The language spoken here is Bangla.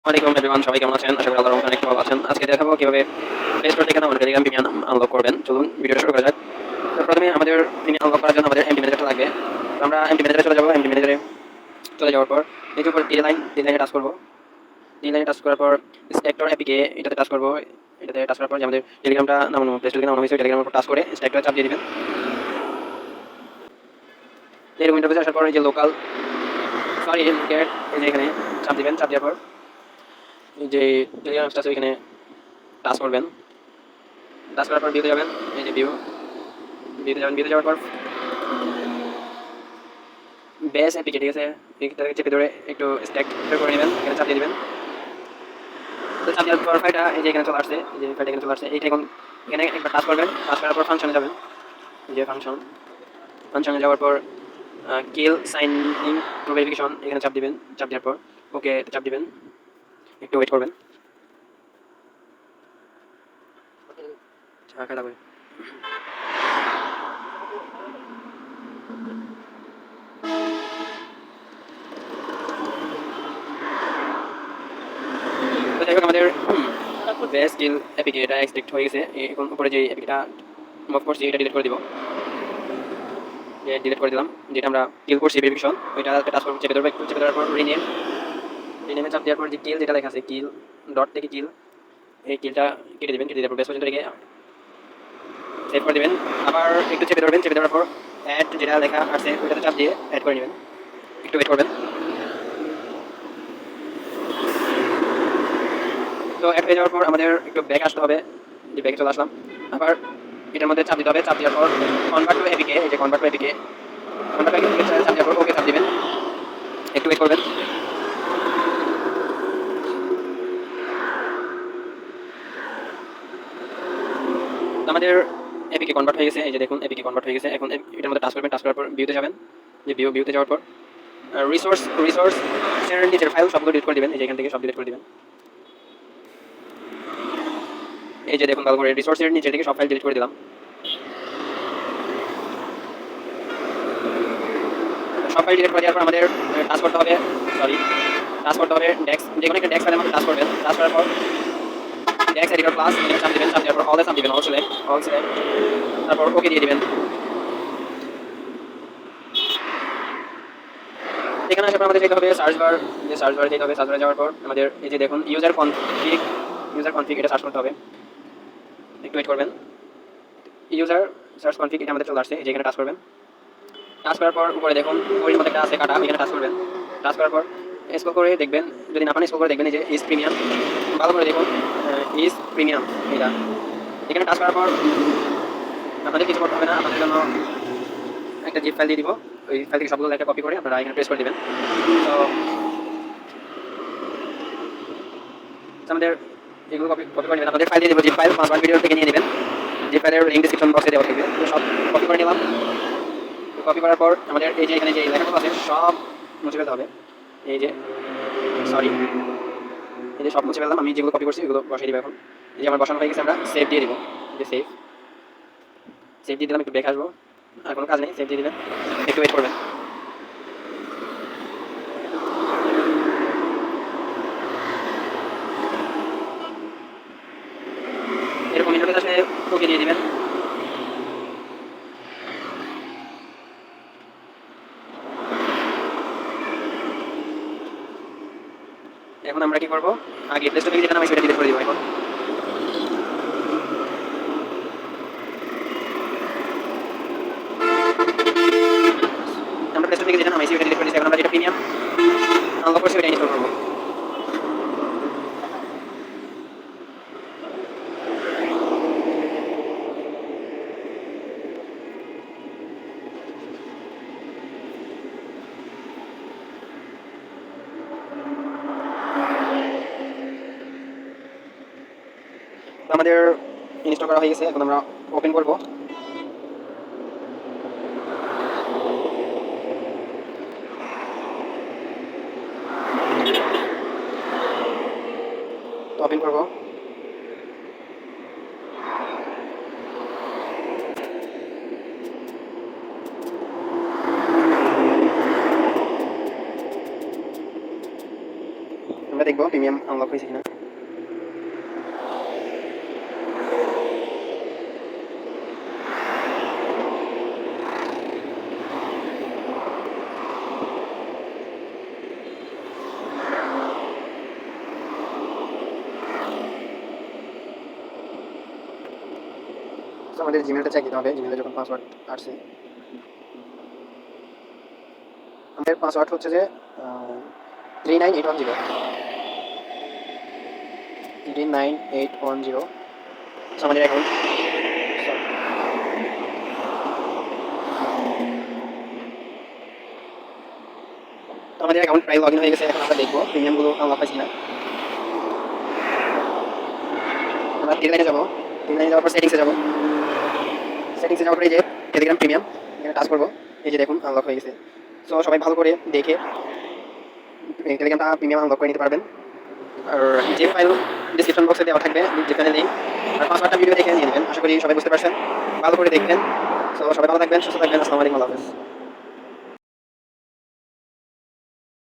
ওয়ালাইকুম এভরিওয়ান, সবাই কেমন আছেন? আশা করি আল্লাহর রহমতে অনেক ভালো আছেন। আজকে দেখাবো কিভাবে প্লে স্টোর থেকে আমাদের টেলিগ্রাম প্রিমিয়াম আনলক করবেন। চলুন ভিডিওটা শুরু করা যাক। তো প্রথমে আমাদের প্রিমিয়াম আনলক করার জন্য আমাদের এমডি ম্যানেজারটা লাগবে। তো আমরা এমডি ম্যানেজারে চলে যাবো। এমডি ম্যানেজারে চলে যাওয়ার পর এই যে উপর ডি লাইনে টাচ করবো। ডি লাইনে টাচ করার পর স্ট্যাক্টর এপিকে এটাতে টাচ করবো। এটাতে টাচ করার পর যে আমাদের টেলিগ্রামটা নামানো প্লে স্টোর থেকে নামানো হয়েছে, টেলিগ্রামের উপর টাচ করে স্ট্যাক্টরে চাপ দিয়ে দিবেন। এরকম ইন্টারফেসে আসার পর এই যে লোকাল সরি লোকেট এই যে এখানে চাপ দিবেন। চাপ দেওয়ার পর এই যে টেলিগ্রাম অ্যাপটা আছে ওইখানে টাচ করবেন। টাচ করার পর ভিউতে যাবেন। এই যে ভিউতে যাওয়ার পর বেস এপিকে, ঠিক আছে, এটাকে চেপে ধরে একটু স্ট্যাক করে নেবেন। এখানে চাপ দিয়ে দেবেন। তো চাপ দেওয়ার পর ফাইলটা এই যে এখানে চলে আসছে। এই যে ফাইলটা এখানে চলে আসছে। এইটা এখন এখানে একবার টাচ করবেন। টাচ করার পর ফাংশনে যাবেন। এই যে ফাংশনে যাওয়ার পর কিল সাইনিং টু ভেরিফিকেশন এখানে চাপ দিবেন। চাপ দেওয়ার পর ওকে চাপ দিবেন। একটু ওয়েট করবেন। খাই লাগবে। তো যাই হোক আমাদের বেস কিল এপিকে এটা এক্সট্রাক্ট হয়ে গেছে। এখন উপরে যে এপিকটা মুভ করছি এটা ডিলিট করে দিব। ডিলিট করে দিলাম। যেটা আমরা কিল করছি ভেরিফিকেশন ওইটা টাচ করব, চেপে ধরবো। একটু চেপে ধরার পর রিনেমে চাপ দেওয়ার পর যে কিল যেটা লেখা আছে কিল ডট থেকে কিল, এই কিলটা কেটে দেবেন। কেটে দেওয়ার পর বেস পর্যন্ত রেখে সেভ করে দেবেন। আবার একটু চেপে ধরবেন। চেপে ধরার পর অ্যাড যেটা লেখা আছে ওইটাতে চাপ দিয়ে অ্যাড করে নেবেন। একটু ওয়েট করবেন। তো অ্যাড হয়ে যাওয়ার পর আমাদের একটু ব্যাক আসতে হবে। যে ব্যাকে চলে আসলাম। আবার এটার মধ্যে চাপ দিতে হবে। চাপ দেওয়ার পর কনভার্ট টু এপিকে, এই যে কনভার্ট টু এপিকে চাপ দেওয়ার পর ওকে চাপ দিবেন। একটু ওয়েট করবেন। আমাদের এপিকে কনভার্ট হয়ে গেছে। এই যে দেখুন এপিকে কনভার্ট হয়ে গেছে। এখন এটার মধ্যে টাচ করবেন। টাচ করার পর ভিউতে যাবেন। যে ভিউতে যাওয়ার পর রিসোর্স এর নিচের ফাইল সবগুলো ডিলিট করে দিবেন। এই যে এখান থেকে সব ডিলিট করে দিবেন। এই যে দেখুন ভালো করে রিসোর্সের নিচে থেকে সব ফাইল ডিলিট করে দিলাম। সব ফাইল ডিলিট করে দেওয়ার পর আমাদের টাচ করতে হবে ডেস্ক, যে কোনো একটা ডেস্ক ফাইলের মধ্যে টাচ করবেন। টাচ করার পর ডেস্ক এডিটর প্লাস এখানে চাপ দিবেন। চাপ দেওয়ার পর অলে চাপ দিবেন। অল সিলেক্ট তারপর ওকে দিয়ে দিবেন। এখানে আসার পর আমাদের যেতে হবে সার্চ বার। যে সার্চ বারে যেতে হবে। সার্চ বারে যাওয়ার পর আমাদের এই যে দেখুন ইউজার কনফিগ এটা সার্চ করতে হবে। একটু ওয়েট করবেন। ইউজার সার্চ কনফিগ এটা আমাদের চলে আসছে। এই যে এখানে টাচ করবেন। টাচ করার পর উপরে দেখুন ওই মধ্যে একটা আছে কাটা, এখানে টাচ করবেন। টাচ করার পর স্ক্রল করে দেখবেন, যদি না পান স্ক্রল করে দেখবেন এই যে ইজ প্রিমিয়াম, ভালো করে দেখুন ইজ প্রিমিয়াম এটা। এখানে টাচ করার পর আপনাদের কিছু করতে হবে না। আপনাদের জন্য একটা জিপ ফাইল দিয়ে দিব। ওই ফাইল থেকে সবগুলো একটা কপি করে আপনারা এখানে প্রেস করে দেবেন। তো আমাদের এগুলো কপি করে নেবেন। আপনাদের ফাইল দিয়ে দেবো জিপ ফাইল, 5 ভিডিও থেকে নিয়ে নেবেন। জিপ ফাইলের লিঙ্ক ডিসক্রিপশন বক্সে দেওয়া থাকবে। তো সব কপি করে নিলাম। কপি করার পর আমাদের এই যে এখানে যে লেখাগুলো আছে সব মুছে ফেলতে হবে। এই যে এই যে সব মুছে ফেললাম। আমি যেগুলো কপি করছি এগুলো বসাই দিব। এখন এই যে আমার বসানো হয়ে গেছে, আমরা সেভ দিয়ে দিব। যে সেভ দিয়ে দিলাম। একটু ব্যাক আসবো। আর কোনো কাজ নেই, সেভ দিয়ে দিবেন। একটু ওয়েট করবেন। এরকম ইন্টারফেস আসলে ওকে দিয়ে দিবেন। এখন আমরা কি করবো, আগে প্লে স্টোর থেকে যেটা নামাই সেটা ডিলিট করে দিব। এখন আমরা প্লে স্টোর থেকে যেটা নামাই সেটা ডিলিট করে দিচ্ছি। এখন আমরা যেটা প্রিমিয়াম আনলক করছি ওটা ইনস্টল করবো। আমাদের ইনস্টল করা হয়ে গেছে। এখন আমরা ওপেন করব। ওপেন করব। আমরা দেখব প্রিমিয়াম আনলক হয়েছে কিনা। আমাদের জিমেলটা চেক দিতে হবে, জিমেলে যখন পাসওয়ার্ড আসছে। আমাদের পাসওয়ার্ড হচ্ছে যে 39810 39810। আমাদের অ্যাকাউন্ট প্রায় লগ ইন হয়ে গেছে। এখন আমরা দেখবো প্রিমিয়ামগুলো আনলক হয়েছে কিনা। আমরা তিন লাইনে যাবো, তিন লাইনে যাওয়ার পর সেটিংসে যাবো। সেটিংসে যাওয়ার পরে এই যে টেলিগ্রাম প্রিমিয়াম এখানে টাচ করবো। এই যে দেখুন আনলক হয়ে গেছে। সো সবাই ভালো করে দেখে টেলিগ্রামটা প্রিমিয়াম আনলক করে নিতে পারবেন। আর যে ফাইল ডিসক্রিপশন বক্সে দেওয়া থাকবে, যেখানে লিঙ্ক আর পাসওয়ার্ডটা ভিডিও দেখে নিয়ে নেবেন। আশা করি সবাই বুঝতে পারছেন, ভালো করে দেখবেন। সো সবাই ভালো থাকবেন, সুস্থ থাকবেন। আসসালামু আলাইকুম, আল্লাহ হাফেজ।